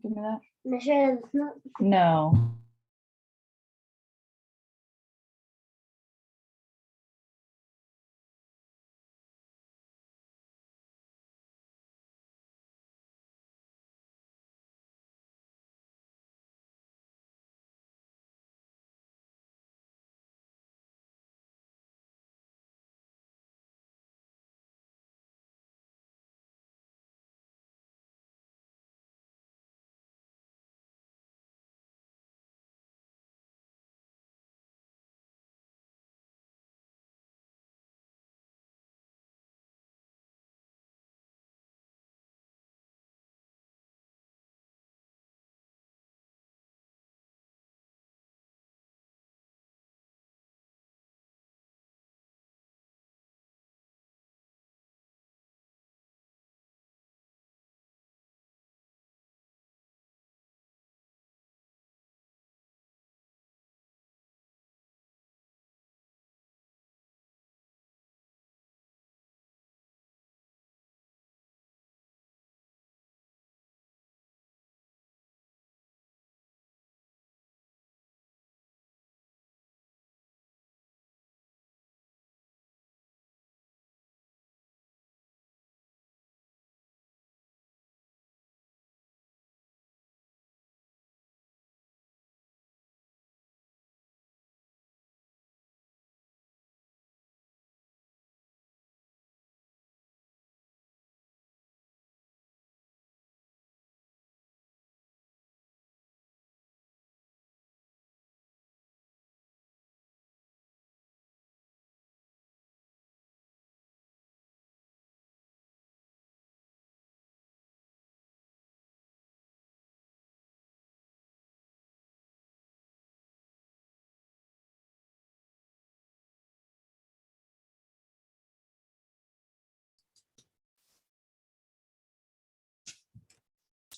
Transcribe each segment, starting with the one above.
Give me that. Michelle, it's not. No.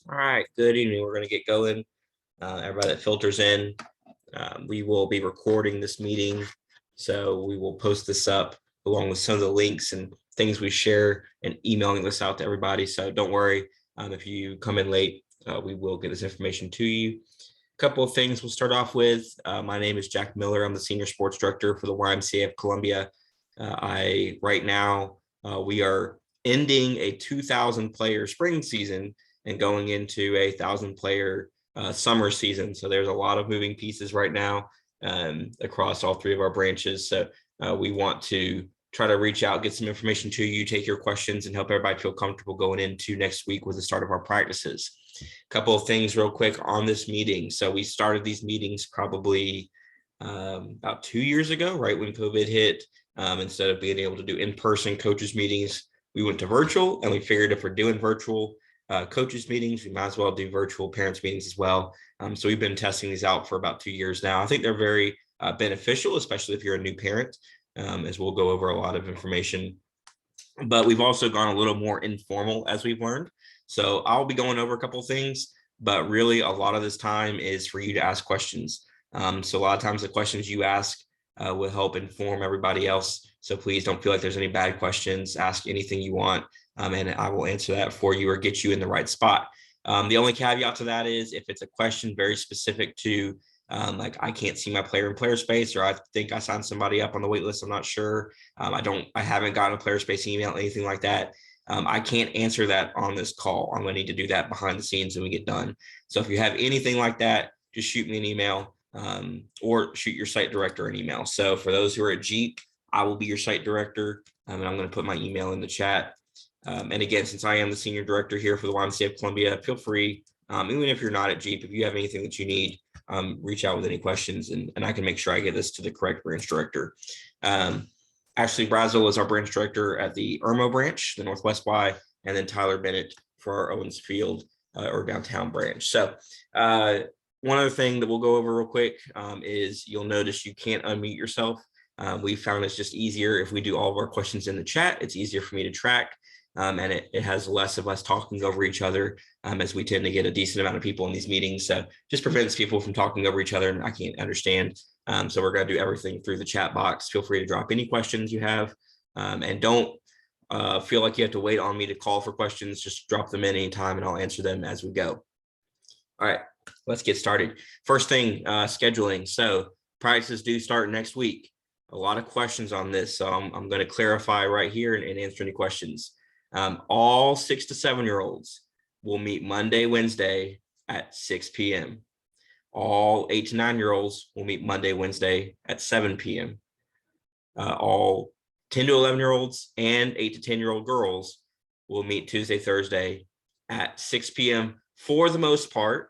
All right, good evening. We're going to get going. Everybody that filters in, we will be recording this meeting. So we will post this up along with some of the links and things we share and emailing this out to everybody. So don't worry if you come in late, we will get this information to you. A couple of things we'll start off with. My name is Jack Miller. I'm the Senior Sports Director for the YMCA of Columbia. Right now, we are ending a 2,000 player spring season and going into a 1,000 player summer season. So there's a lot of moving pieces right now across all three of our branches. So we want to try to reach out, get some information to you, take your questions, and help everybody feel comfortable going into next week with the start of our practices. A couple of things real quick on this meeting. So we started these meetings probably about 2 years ago, right when COVID hit. Instead of being able to do in-person coaches meetings, we went to virtual, and we figured if we're doing virtual coaches meetings, we might as well do virtual parents meetings as well. So we've been testing these out for about 2 years now. I think they're very beneficial, especially if you're a new parent, as we'll go over a lot of information. But we've also gone a little more informal as we've learned. So I'll be going over a couple of things, but really a lot of this time is for you to ask questions. So a lot of times the questions you ask will help inform everybody else. So please don't feel like there's any bad questions. Ask anything you want, and I will answer that for you or get you in the right spot. The only caveat to that is if it's a question very specific to like I can't see my player in player space, or I think I signed somebody up on the wait list, I'm not sure. I haven't gotten a player space email, anything like that. I can't answer that on this call. I'm going to need to do that behind the scenes when we get done. So if you have anything like that, just shoot me an email or shoot your site director an email. So for those who are at Jeep, I will be your site director, and I'm going to put my email in the chat. And again, since I am the senior director here for the YMCA of Columbia, feel free, even if you're not at Jeep, if you have anything that you need, reach out with any questions, and I can make sure I get this to the correct branch director. Ashley Brazel is our branch director at the Irmo branch, the Northwest Y, and then Tyler Bennett for our Owens Field or downtown branch. So one other thing that we'll go over real quick is you'll notice you can't unmute yourself. We found it's just easier if we do all of our questions in the chat. It's easier for me to track. And it has less of us talking over each other as we tend to get a decent amount of people in these meetings. So just prevents people from talking over each other, and I can't understand. So we're going to do everything through the chat box. Feel free to drop any questions you have, and don't feel like you have to wait on me to call for questions, just drop them in anytime and I'll answer them as we go. All right, let's get started. First thing, scheduling. So practices do start next week. A lot of questions on this, so I'm going to clarify right here and answer any questions. All 6 to 7-year-olds will meet Monday, Wednesday at 6 p.m. All 8 to 9-year-olds will meet Monday, Wednesday at 7 p.m. All 10 to 11-year-olds and 8 to 10-year-old girls will meet Tuesday, Thursday at 6 p.m. for the most part.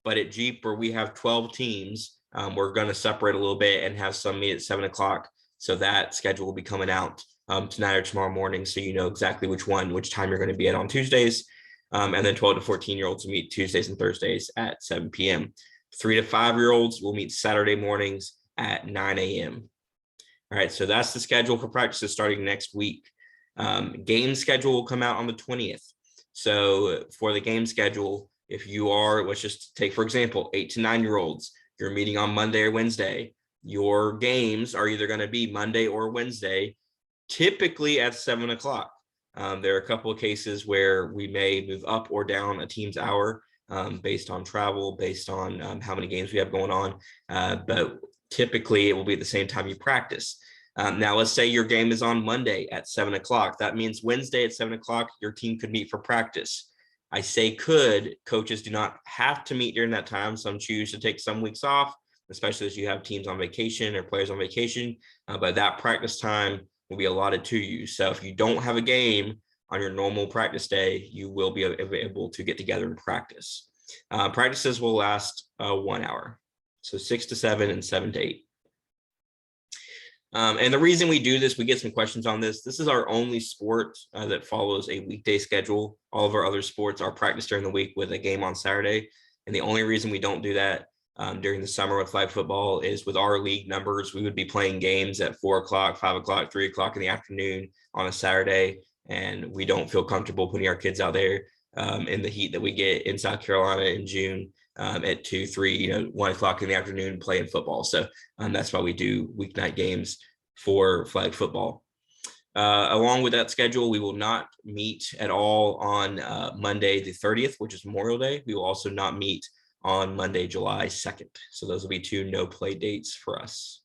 But at Jeep, where we have 12 teams, we're going to separate a little bit and have some meet at 7 o'clock. So that schedule will be coming out tonight or tomorrow morning, so you know exactly which time you're going to be at on Tuesdays. And then 12 to 14-year-olds will meet Tuesdays and Thursdays at 7 p.m. 3 to 5-year-olds will meet Saturday mornings at 9 a.m. All right, so that's the schedule for practices starting next week. Game schedule will come out on the 20th. So for the game schedule, if you are, let's just take, for example, 8 to 9-year-olds, you're meeting on Monday or Wednesday, your games are either going to be Monday or Wednesday, typically at 7 o'clock. There are a couple of cases where we may move up or down a team's hour based on travel, based on how many games we have going on. But typically it will be at the same time you practice. Now, let's say your game is on Monday at 7 o'clock. That means Wednesday at 7 o'clock, your team could meet for practice. I say could, coaches do not have to meet during that time. Some choose to take some weeks off, especially as you have teams on vacation or players on vacation. But that practice time will be allotted to you. So if you don't have a game on your normal practice day, you will be able to get together and practice. Practices will last 1 hour. So 6 to 7 and 7 to 8. And the reason we do this, we get some questions on this. This is our only sport that follows a weekday schedule. All of our other sports are practiced during the week with a game on Saturday. And the only reason we don't do that during the summer with flag football is with our league numbers, we would be playing games at 4 o'clock, 5 o'clock, 3 o'clock in the afternoon on a Saturday. And we don't feel comfortable putting our kids out there in the heat that we get in South Carolina in June at 2, 3, 1 o'clock in the afternoon playing football. So that's why we do weeknight games for flag football. Along with that schedule, we will not meet at all on Monday the 30th, which is Memorial Day. We will also not meet on Monday, July 2nd. So those will be 2 no play dates for us.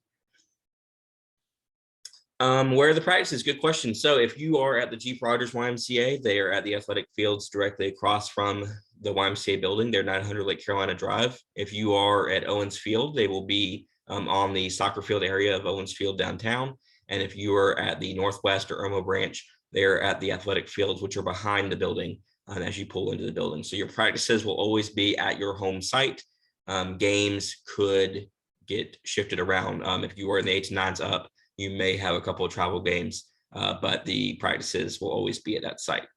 Where are the practices? Good question. So if you are at the Jeep Rogers YMCA, they are at the athletic fields directly across from the YMCA building. They're 900 Lake Carolina Drive. If you are at Owens Field, they will be on the soccer field area of Owens Field downtown. And if you are at the Northwest or Irmo branch, they're at the athletic fields, which are behind the building as you pull into the building. So your practices will always be at your home site. Games could get shifted around. If you are in the 8 to 9s up, you may have a couple of travel games, but the practices will always be at that site.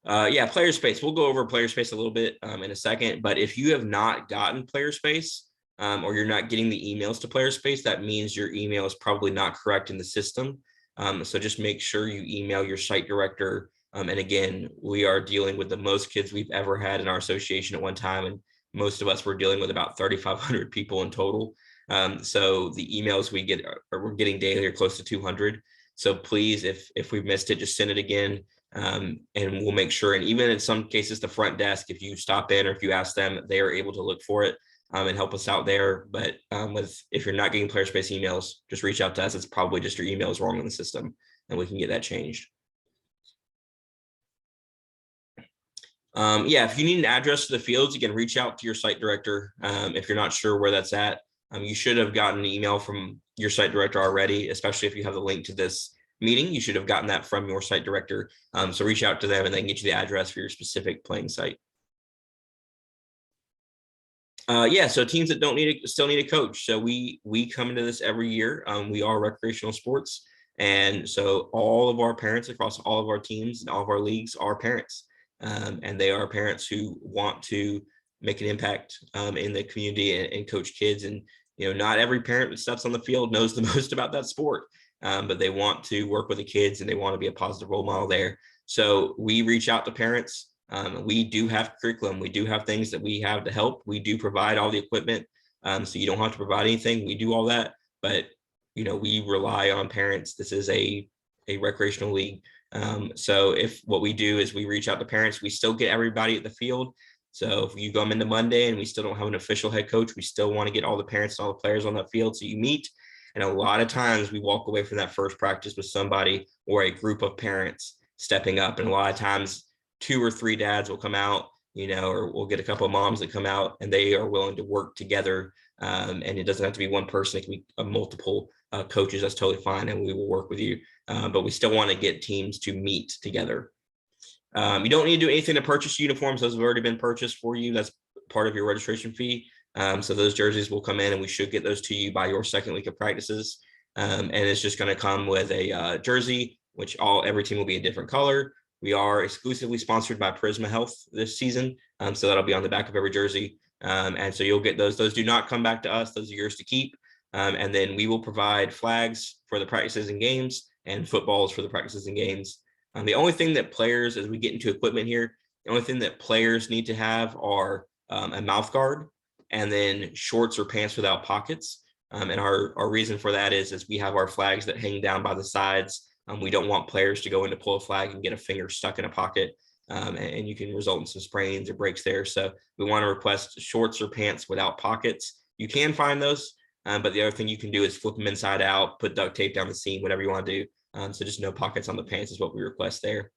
Yeah, player space. We'll go over player space a little bit in a second, but if you have not gotten player space or you're not getting the emails to player space, that means your email is probably not correct in the system. So just make sure you email your site director. And again, we are dealing with the most kids we've ever had in our association at one time. And most of us were dealing with about 3,500 people in total. So the emails we get, we're getting daily are close to 200. So please, if we've missed it, just send it again. And we'll make sure. And even in some cases, the front desk, if you stop in or if you ask them, they are able to look for it and help us out there. But if you're not getting player space emails, just reach out to us. It's probably just your email is wrong in the system and we can get that changed. Yeah, if you need an address to the fields, you can reach out to your site director. If you're not sure where that's at, you should have gotten an email from your site director already, especially if you have the link to this meeting. You should have gotten that from your site director. So reach out to them and they can get you the address for your specific playing site. Yeah, so teams that still need a coach. So we come into this every year. We are recreational sports. And so all of our parents across all of our teams and all of our leagues are parents. And they are parents who want to make an impact in the community and coach kids. And, not every parent that steps on the field knows the most about that sport, but they want to work with the kids and they want to be a positive role model there. So we reach out to parents. We do have curriculum. We do have things that we have to help. We do provide all the equipment. So you don't have to provide anything. We do all that, but we rely on parents. This is a a recreational league. So if what we do is we reach out to parents, we still get everybody at the field. So if you come into Monday and we still don't have an official head coach, we still want to get all the parents and all the players on that field. So you meet, and a lot of times we walk away from that first practice with somebody or a group of parents stepping up. And a lot of times 2 or 3 dads will come out, or we'll get a couple of moms that come out and they are willing to work together. And it doesn't have to be one person. It can be multiple coaches. That's totally fine. And we will work with you. But we still want to get teams to meet together. You don't need to do anything to purchase uniforms. Those have already been purchased for you. That's part of your registration fee. So those jerseys will come in and we should get those to you by your second week of practices. And it's just going to come with a jersey, which every team will be a different color. We are exclusively sponsored by Prisma Health this season. So that'll be on the back of every jersey. And so you'll get those. Those do not come back to us. Those are yours to keep. And then we will provide flags for the practices and games and footballs for the practices and games. The only thing that players, as we get into equipment here, the only thing that players need to have are a mouth guard and then shorts or pants without pockets. And our reason for that is we have our flags that hang down by the sides. We don't want players to go in to pull a flag and get a finger stuck in a pocket. And you can result in some sprains or breaks there. So we want to request shorts or pants without pockets. You can find those, but the other thing you can do is flip them inside out, put duct tape down the seam, whatever you want to do. So just no pockets on the pants is what we request there.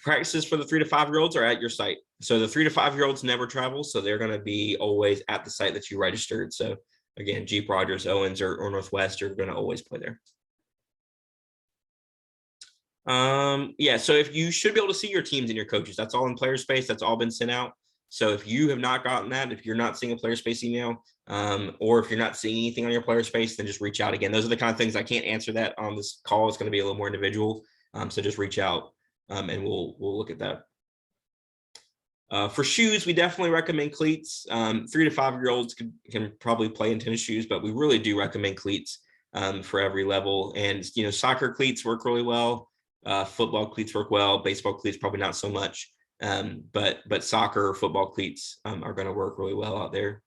Practices for the 3 to 5-year-olds are at your site. So the 3 to 5-year-olds never travel. So they're going to be always at the site that you registered. So again, Jeep, Rogers, Owens, or Northwest are going to always play there. Yeah, so if you should be able to see your teams and your coaches, that's all in Player Space. That's all been sent out. So if you have not gotten that, if you're not seeing a Player Space email, or if you're not seeing anything on your Player Space, then just reach out again. Those are the kind of things I can't answer that on this call. It's going to be a little more individual. So just reach out and we'll look at that. For shoes, we definitely recommend cleats. 3 to 5-year-olds can probably play in tennis shoes, but we really do recommend cleats for every level. And soccer cleats work really well. Football cleats work well. Baseball cleats probably not so much. But soccer or football cleats are going to work really well out there.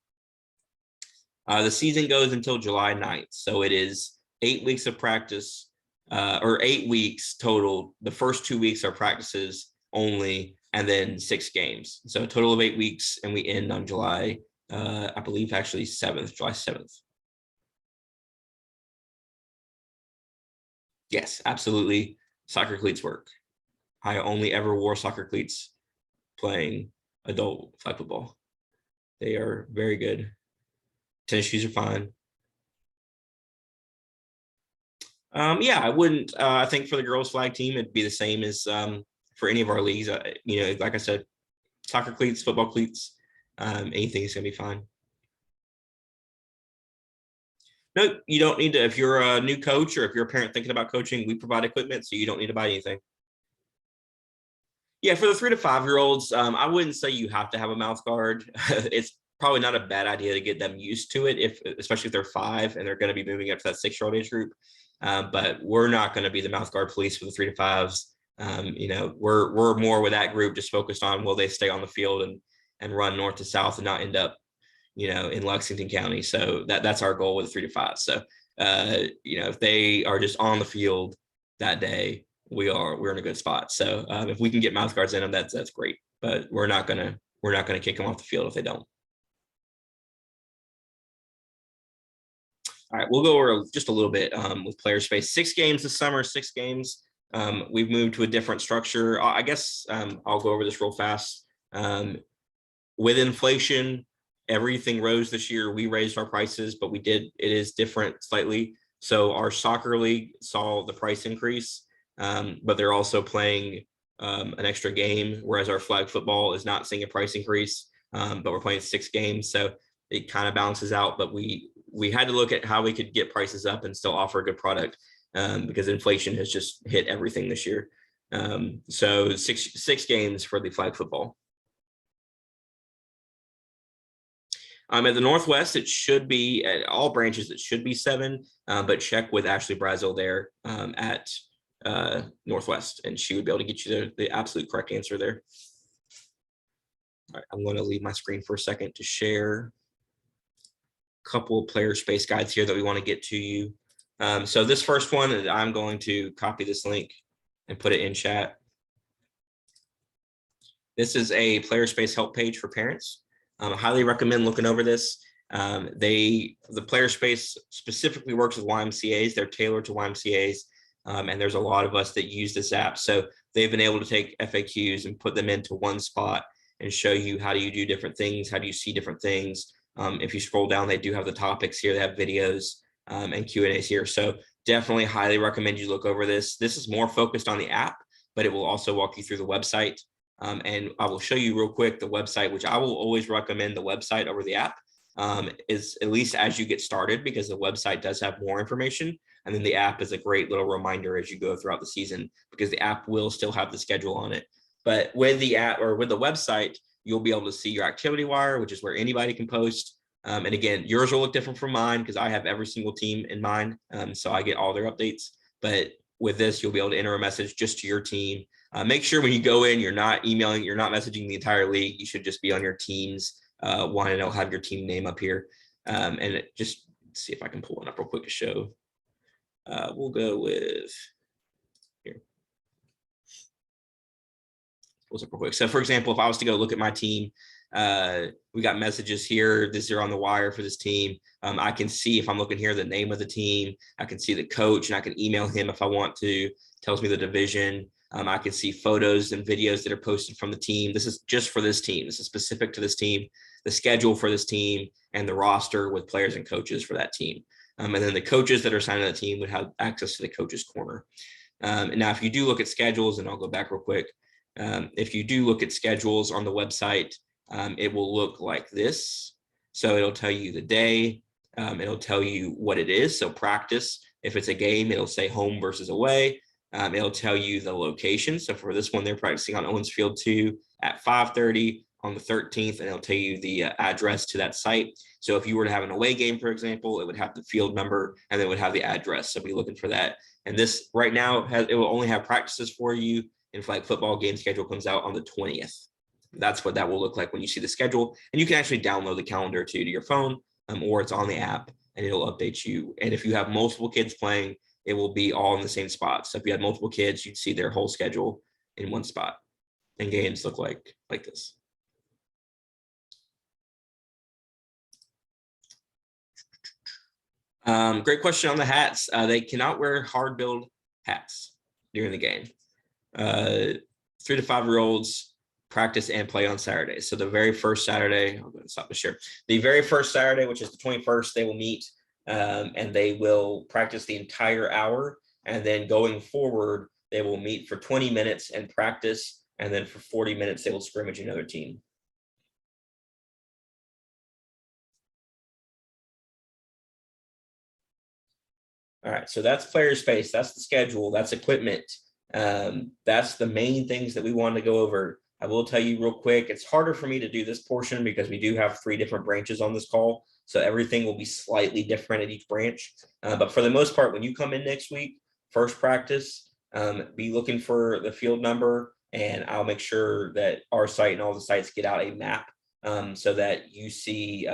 The season goes until July 9th. So it is 8 weeks of practice, or 8 weeks total. The first 2 weeks are practices only, and then 6 games. So a total of 8 weeks, and we end on July, I believe actually July 7th. Yes, absolutely. Soccer cleats work. I only ever wore soccer cleats playing adult flag football. They are very good. Tennis shoes are fine. Yeah, I wouldn't. I think for the girls' flag team, it'd be the same as for any of our leagues. Like I said, soccer cleats, football cleats, anything is gonna be fine. No, you don't need to. If you're a new coach or if you're a parent thinking about coaching, we provide equipment, so you don't need to buy anything. Yeah, for the 3 to 5-year-olds, I wouldn't say you have to have a mouth guard. It's probably not a bad idea to get them used to it, especially if they're 5 and they're going to be moving up to that 6-year-old age group. But we're not going to be the mouth guard police for the 3 to 5s. We're more with that group just focused on will they stay on the field and run north to south and not end up, in Lexington County. So that's our goal with the 3 to 5. So if they are just on the field that day, we're in a good spot. So if we can get mouth guards in them, that's great. But we're not gonna kick them off the field if they don't. All right, we'll go over just a little bit with Player Space. 6 games this summer, 6 games. We've moved to a different structure. I guess I'll go over this real fast. With inflation, everything rose this year. We raised our prices, but it is different slightly. So our soccer league saw the price increase, but they're also playing an extra game, whereas our flag football is not seeing a price increase, but we're playing 6 games. So it kind of balances out, but we had to look at how we could get prices up and still offer a good product because inflation has just hit everything this year. So six games for the flag football. At the Northwest, it should be at all branches. It should be 7, but check with Ashley Brazel there at Northwest, and she would be able to get you the absolute correct answer there. All right, I'm going to leave my screen for a second to share a couple of Player Space guides here that we want to get to you. So this first one, I'm going to copy this link and put it in chat. This is a player space help page for parents. I highly recommend looking over this. The player space specifically works with YMCAs. They're tailored to YMCAs. And there's a lot of us that use this app. So they've been able to take FAQs and put them into one spot and show you how do you do different things, how do you see different things. If you scroll down, they do have the topics here, they have videos and Q&As here. So definitely highly recommend you look over this. This is more focused on the app, but it will also walk you through the website. And I will show you real quick the website, which I will always recommend the website over the app, is at least as you get started, because the website does have more information. And then the app is a great little reminder as you go throughout the season, because the app will still have the schedule on it. But with the app or with the website, you'll be able to see your activity wire, which is where anybody can post. And again, yours will look different from mine because I have every single team in mind. So I get all their updates. But with this, you'll be able to enter a message just to your team. Make sure when you go in, you're not emailing, you're not messaging the entire league. You should just be on your team's one, and it'll have your team name up here. And just see if I can pull one up real quick to show. We'll go with here. Pulls up real quick. So for example, if I was to go look at my team, we got messages here. These are on the wire for this team. I can see, if I'm looking here, the name of the team. I can see the coach, and I can email him if I want to. Tells me the division. I can see photos and videos that are posted from the team. This is just for this team. This is specific to this team, the schedule for this team, and the roster with players and coaches for that team. And then the coaches that are signed to the team would have access to the coaches corner. And now if you do look at schedules, and I'll go back real quick. If you do look at schedules on the website, it will look like this. So it'll tell you the day. It'll tell you what it is. So practice, if it's a game, it'll say home versus away. It'll tell you the location. So for this one, they're practicing on Owens Field 2 at 5:30 on the 13th, and it'll tell you the address to that site. So if you were to have an away game, for example, it would have the field number and it would have the address. So be looking for that. And this right now, it will only have practices for you. And flag football game schedule comes out on the 20th. That's what that will look like when you see the schedule. And you can actually download the calendar too to your phone, or it's on the app, and it'll update you. And if you have multiple kids playing, it will be all in the same spot. So if you had multiple kids, you'd see their whole schedule in one spot. And games look like this. Great question on the hats. They cannot wear hard-billed hats during the game. 3 to 5 year olds practice and play on Saturdays. So the very first Saturday, I'm going to stop this share. The very first Saturday, which is the 21st, they will meet and they will practice the entire hour. And then going forward, they will meet for 20 minutes and practice. And then for 40 minutes, they will scrimmage another team. All right, so that's player space. That's the schedule. That's equipment. That's the main things that we wanted to go over. I will tell you real quick, it's harder for me to do this portion because we do have 3 different branches on this call. So everything will be slightly different at each branch. But for the most part, when you come in next week, first practice, be looking for the field number, and I'll make sure that our site and all the sites get out a map so that you see,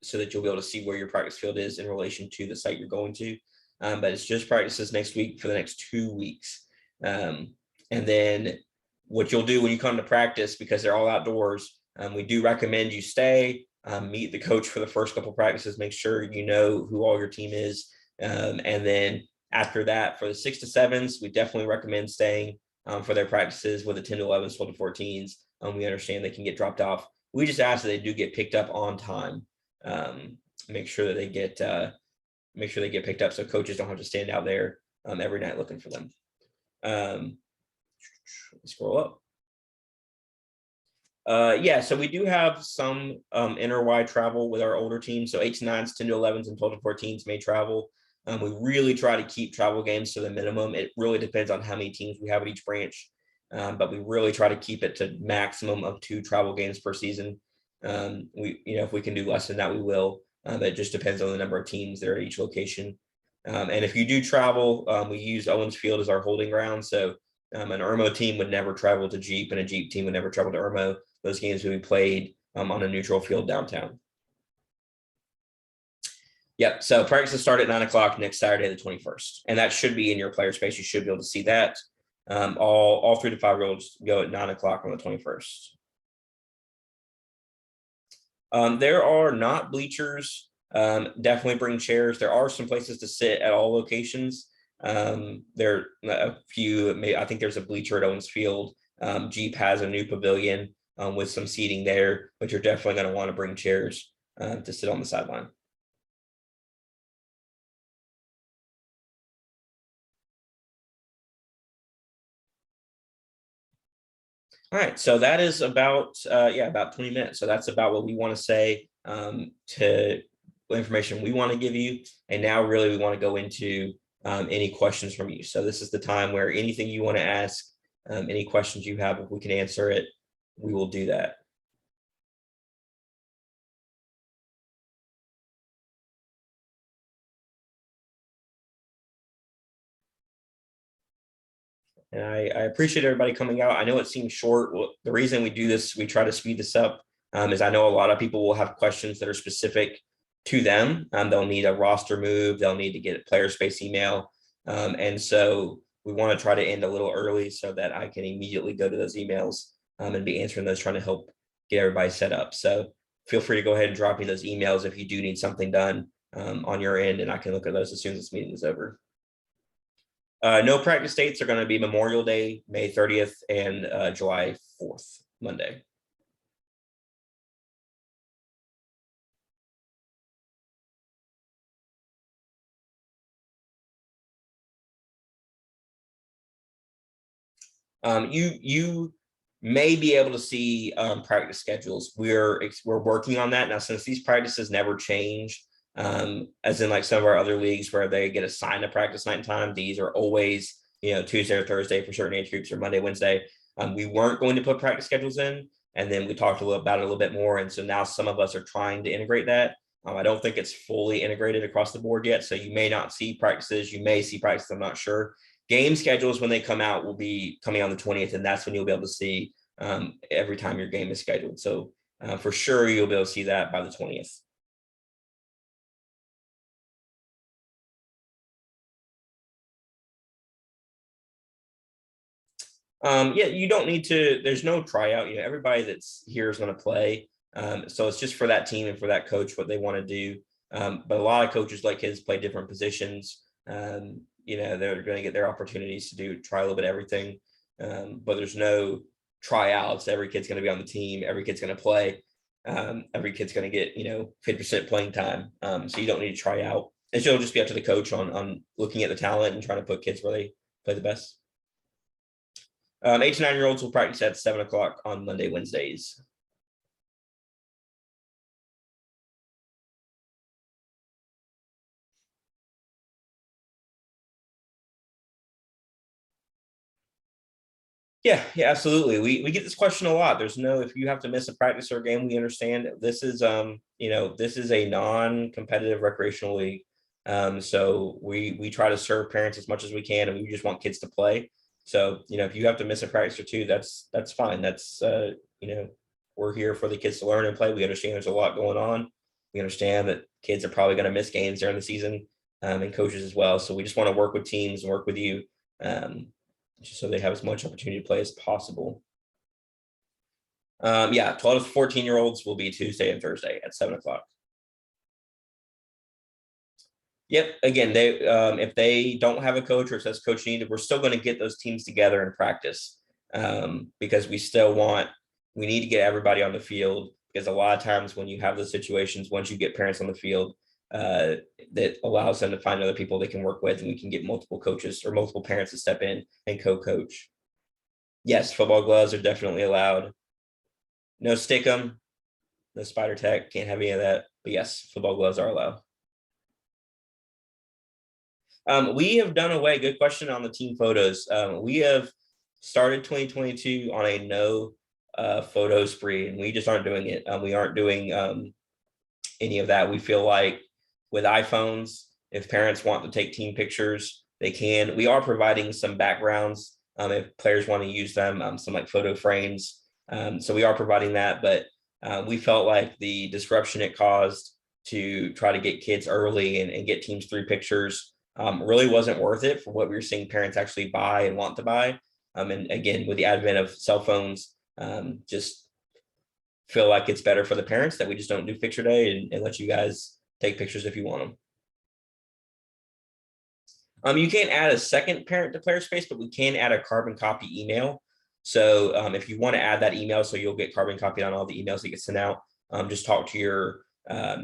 so that you'll be able to see where your practice field is in relation to the site you're going to. But it's just practices next week for the next 2 weeks. And then what you'll do when you come to practice, because they're all outdoors, we do recommend you stay, meet the coach for the first couple practices, make sure you know who all your team is. And then after that, for the 6 to 7s, we definitely recommend staying for their practices. With the 10 to 11s, 12 to 14s. We understand they can get dropped off. We just ask that they do get picked up on time. Make sure that they get picked up so coaches don't have to stand out there every night looking for them. Scroll up. Yeah, so we do have some inter-wide travel with our older teams. So 8 to 9s, 10 to 11s, and 12 to 14s may travel. We really try to keep travel games to the minimum. It really depends on how many teams we have at each branch. But we really try to keep it to maximum of 2 travel games per season. If we can do less than that, we will. It just depends on the number of teams there at each location. And if you do travel, we use Owens Field as our holding ground. So an Irmo team would never travel to Jeep, and a Jeep team would never travel to Irmo. Those games would be played on a neutral field downtown. Yep. So practices start at 9 o'clock next Saturday, the 21st, and that should be in your player space. You should be able to see that. All 3 to 5-year-olds go at 9 o'clock on the 21st. There are not bleachers. Definitely bring chairs. There are some places to sit at all locations. There are a few. I think there's a bleacher at Owens Field. Jeep has a new pavilion with some seating there, but you're definitely going to want to bring chairs to sit on the sideline. All right, so that is about about 20 minutes. So that's about what we want to say to information we want to give you. And now really we want to go into any questions from you. So this is the time where anything you want to ask, any questions you have, if we can answer it, we will do that. And I appreciate everybody coming out. I know it seems short. Well, the reason we do this, we try to speed this up, is I know a lot of people will have questions that are specific to them. They'll need a roster move. They'll need to get a player space email. And so we want to try to end a little early so that I can immediately go to those emails and be answering those, trying to help get everybody set up. So feel free to go ahead and drop me those emails if you do need something done on your end, and I can look at those as soon as this meeting is over. No practice dates are going to be Memorial Day, May 30th, and July 4th, Monday. You may be able to see practice schedules. We're working on that now, since these practices never change. As in like some of our other leagues where they get assigned a practice night and time, these are always, Tuesday or Thursday for certain age groups, or Monday, Wednesday. We weren't going to put practice schedules in, and then we talked about it a little bit more. And so now some of us are trying to integrate that. I don't think it's fully integrated across the board yet. So you may not see practices, you may see practices, I'm not sure. Game schedules, when they come out, will be coming on the 20th, and that's when you'll be able to see every time your game is scheduled. So for sure, you'll be able to see that by the 20th. Yeah, you don't need to, there's no tryout, everybody that's here is going to play. So it's just for that team and for that coach, what they want to do. But a lot of coaches like kids play different positions. They're going to get their opportunities to try a little bit of everything. But there's no tryouts. Every kid's going to be on the team. Every kid's going to play. Every kid's going to get, 50% playing time. So you don't need to try out. And so it'll just be up to the coach on looking at the talent and trying to put kids where they play the best. 8 to 9-year-olds will practice at 7 o'clock on Monday, Wednesdays. Yeah, absolutely. We get this question a lot. If you have to miss a practice or a game, we understand. This is this is a non-competitive recreational league. So we try to serve parents as much as we can, and we just want kids to play. So, if you have to miss a practice or two, that's fine. That's we're here for the kids to learn and play. We understand there's a lot going on. We understand that kids are probably going to miss games during the season, and coaches as well. So we just want to work with teams and work with you. Just so they have as much opportunity to play as possible. 12 to 14-year-olds will be Tuesday and Thursday at 7 o'clock. Yep. Again, they if they don't have a coach, or it says coach needed, we're still going to get those teams together and practice, because we need to get everybody on the field, because a lot of times when you have those situations, once you get parents on the field, that allows them to find other people they can work with, and we can get multiple coaches or multiple parents to step in and co-coach. Yes, football gloves are definitely allowed. No stickum, no spider tech, can't have any of that. But yes, football gloves are allowed. We have done away, good question on the team photos. We have started 2022 on a no photo spree, and we just aren't doing it. We aren't doing any of that. We feel like with iPhones, if parents want to take team pictures, they can. We are providing some backgrounds if players want to use them, some like photo frames. So we are providing that, but we felt like the disruption it caused to try to get kids early and get teams 3 pictures really wasn't worth it for what we were seeing parents actually buy and want to buy. And again, with the advent of cell phones, just feel like it's better for the parents that we just don't do picture day and let you guys take pictures if you want them. You can't add a second parent to player space, but we can add a carbon copy email. So if you want to add that email, so you'll get carbon copied on all the emails that get sent out, just talk to your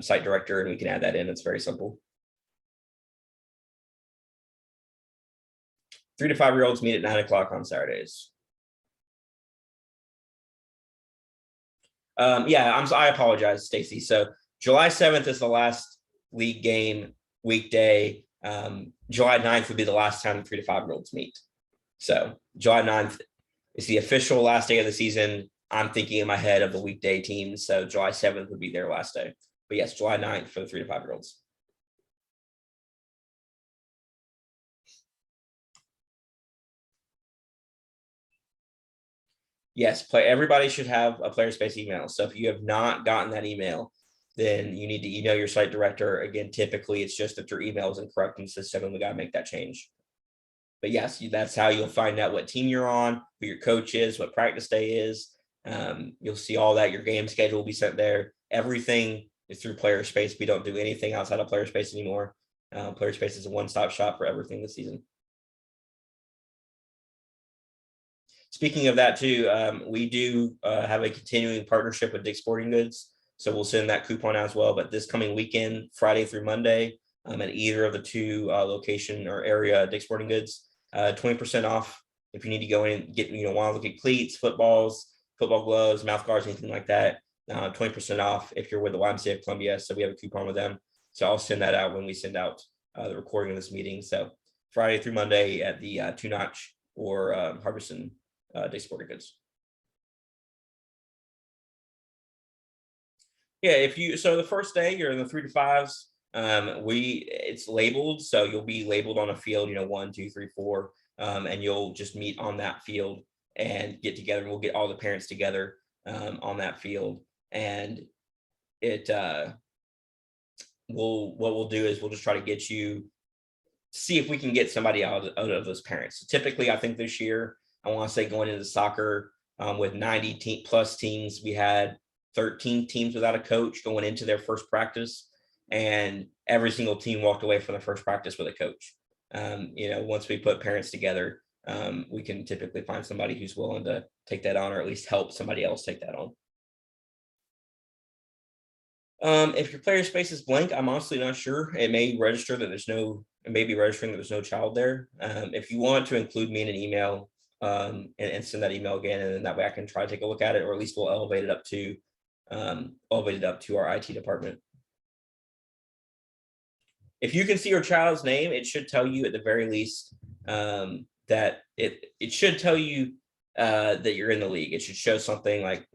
site director and we can add that in. It's very simple. 3 to 5 year olds meet at 9 o'clock on Saturdays. I apologize, Stacy. So July 7th is the last league game weekday. July 9th would be the last time the 3 to 5 year olds meet. So July 9th is the official last day of the season. I'm thinking in my head of the weekday teams. So July 7th would be their last day. But yes, July 9th for the 3 to 5 year olds. Yes, everybody should have a player space email. So if you have not gotten that email, then you need to email your site director. Again, typically it's just that your email is incorrect in the system and we got to make that change. But yes, that's how you'll find out what team you're on, who your coach is, what practice day is. You'll see all that. Your game schedule will be sent there. Everything is through player space. We don't do anything outside of player space anymore. Player space is a one-stop shop for everything this season. Speaking of that too, we do have a continuing partnership with Dick's Sporting Goods. So we'll send that coupon out as well. But this coming weekend, Friday through Monday, at either of the 2 location or area Dick's Sporting Goods, 20% off if you need to go in and get, want to look at cleats, footballs, football gloves, mouth guards, anything like that. 20% off if you're with the YMCA of Columbia. So we have a coupon with them. So I'll send that out when we send out the recording of this meeting. So Friday through Monday at the 2-Notch or Harbison Dick's Sporting Goods. Yeah, so the first day you're in the 3 to 5s. It's labeled, so you'll be labeled on a field, 1, 2, 3, 4, and you'll just meet on that field and get together. And we'll get all the parents together on that field, and what we'll do is we'll just try to get you, see if we can get somebody out of those parents. So typically, I think this year, I want to say going into soccer with 90 plus teams, we had 13 teams without a coach going into their first practice, and every single team walked away from the first practice with a coach. Once we put parents together, we can typically find somebody who's willing to take that on, or at least help somebody else take that on. If your player space is blank, I'm honestly not sure. It may register that it may be registering that there's no child there. If you want to include me in an email and send that email again, and then that way I can try to take a look at it, or at least we'll elevate it up to our IT department. If you can see your child's name, it should tell you at the very least that it should tell you that you're in the league. It should show something like,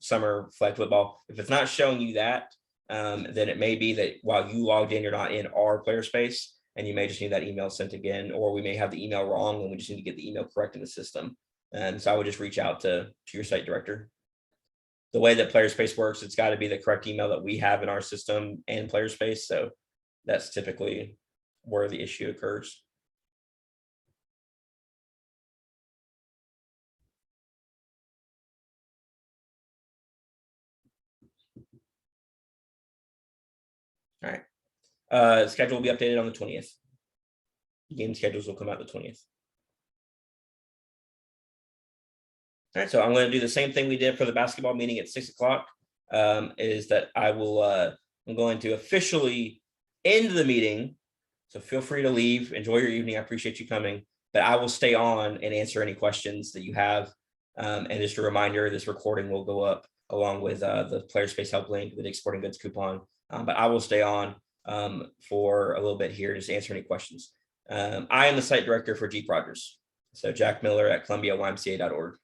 summer flag football. If it's not showing you that, then it may be that while you logged in, you're not in our player space, and you may just need that email sent again, or we may have the email wrong and we just need to get the email correct in the system. And so I would just reach out to your site director. The way that player space works, it's got to be the correct email that we have in our system and player space. So that's typically where the issue occurs. All right. Schedule will be updated on the 20th. Game schedules will come out the 20th. All right, so I'm going to do the same thing we did for the basketball meeting at 6 o'clock. Is that I'm going to officially end the meeting. So feel free to leave. Enjoy your evening. I appreciate you coming. But I will stay on and answer any questions that you have. And just a reminder, this recording will go up along with the Player Space Help link, the Dick's Sporting Goods coupon. But I will stay on for a little bit here, just answer any questions. I am the site director for Jeep Rogers. So Jack Miller at ColumbiaYMCA.org.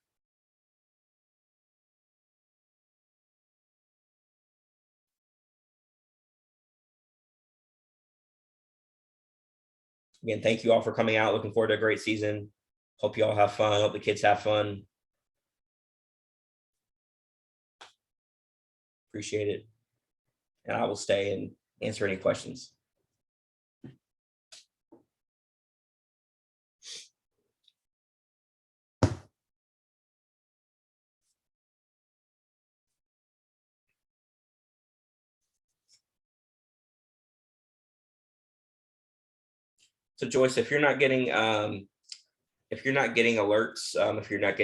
Again, thank you all for coming out. Looking forward to a great season. Hope you all have fun. Hope the kids have fun. Appreciate it. And I will stay and answer any questions. So Joyce, if you're not getting alerts, if you're not getting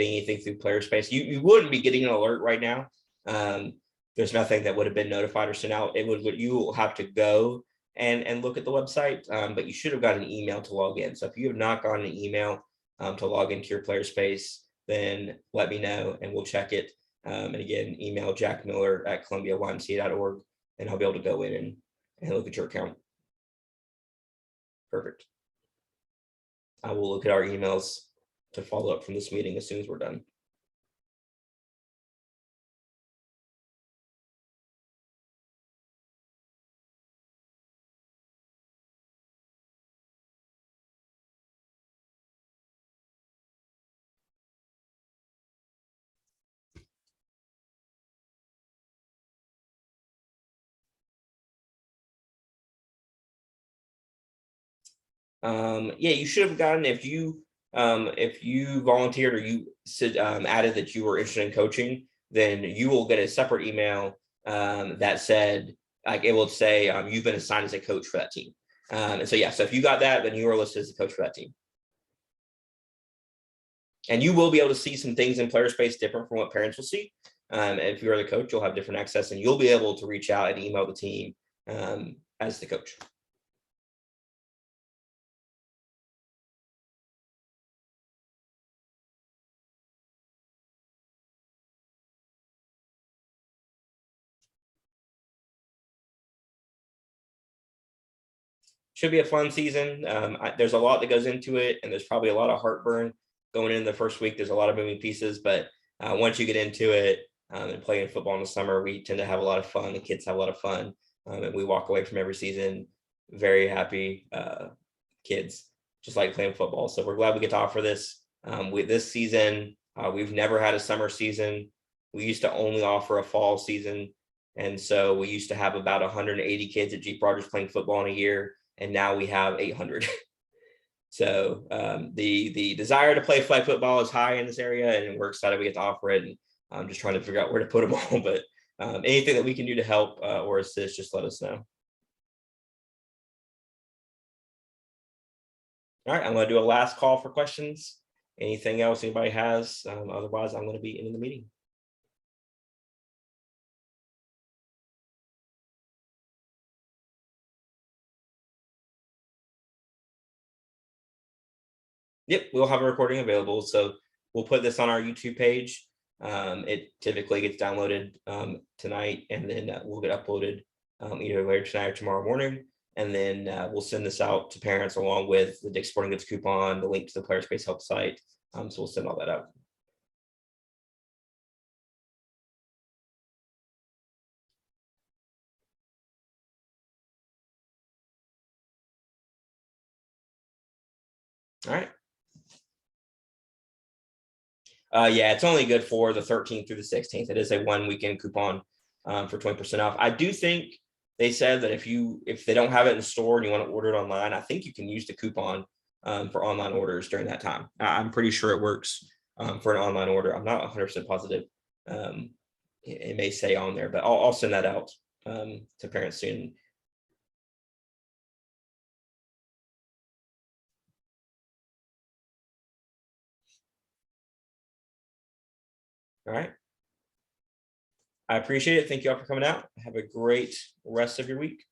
anything through PlayerSpace, you wouldn't be getting an alert right now. There's nothing that would have been notified or sent out. You will have to go and look at the website, but you should have got an email to log in. So if you have not gotten an email to log into your PlayerSpace, then let me know and we'll check it. And again, email jackmiller@columbiaymca.org and I'll be able to go in and look at your account. Perfect. I will look at our emails to follow up from this meeting as soon as we're done. Yeah, you should have gotten if you volunteered or you said added that you were interested in coaching, then you will get a separate email that said, like, it will say you've been assigned as a coach for that team. And so yeah, so if you got that, then you are listed as a coach for that team. And you will be able to see some things in PlayerSpace different from what parents will see. And if you're the coach, you'll have different access and you'll be able to reach out and email the team as the coach. Should be a fun season. There's a lot that goes into it, and there's probably a lot of heartburn going into the first week. There's a lot of moving pieces, but once you get into it and playing football in the summer, we tend to have a lot of fun. The kids have a lot of fun, and we walk away from every season very happy kids, just like playing football. So we're glad we get to offer this. With this season, we've never had a summer season. We used to only offer a fall season, and so we used to have about 180 kids at Jeep Rogers playing football in a year. And now we have 800. So the desire to play flag football is high in this area, and we're excited we get to offer it. And I'm just trying to figure out where to put them all. But anything that we can do to help or assist, just let us know. All right, I'm going to do a last call for questions. Anything else anybody has? Otherwise, I'm going to be in the meeting. Yep, we'll have a recording available. So we'll put this on our YouTube page. It typically gets downloaded tonight, and then we'll get uploaded either later tonight or tomorrow morning. And then we'll send this out to parents along with the Dick's Sporting Goods coupon, the link to the PlayerSpace help site. So we'll send all that out. All right. Yeah, it's only good for the 13th through the 16th. It is a 1 weekend coupon for 20% off. I do think they said that if they don't have it in store and you want to order it online, I think you can use the coupon for online orders during that time. I'm pretty sure it works for an online order. I'm not 100% positive. It may say on there, but I'll send that out to parents soon. All right. I appreciate it. Thank you all for coming out. Have a great rest of your week.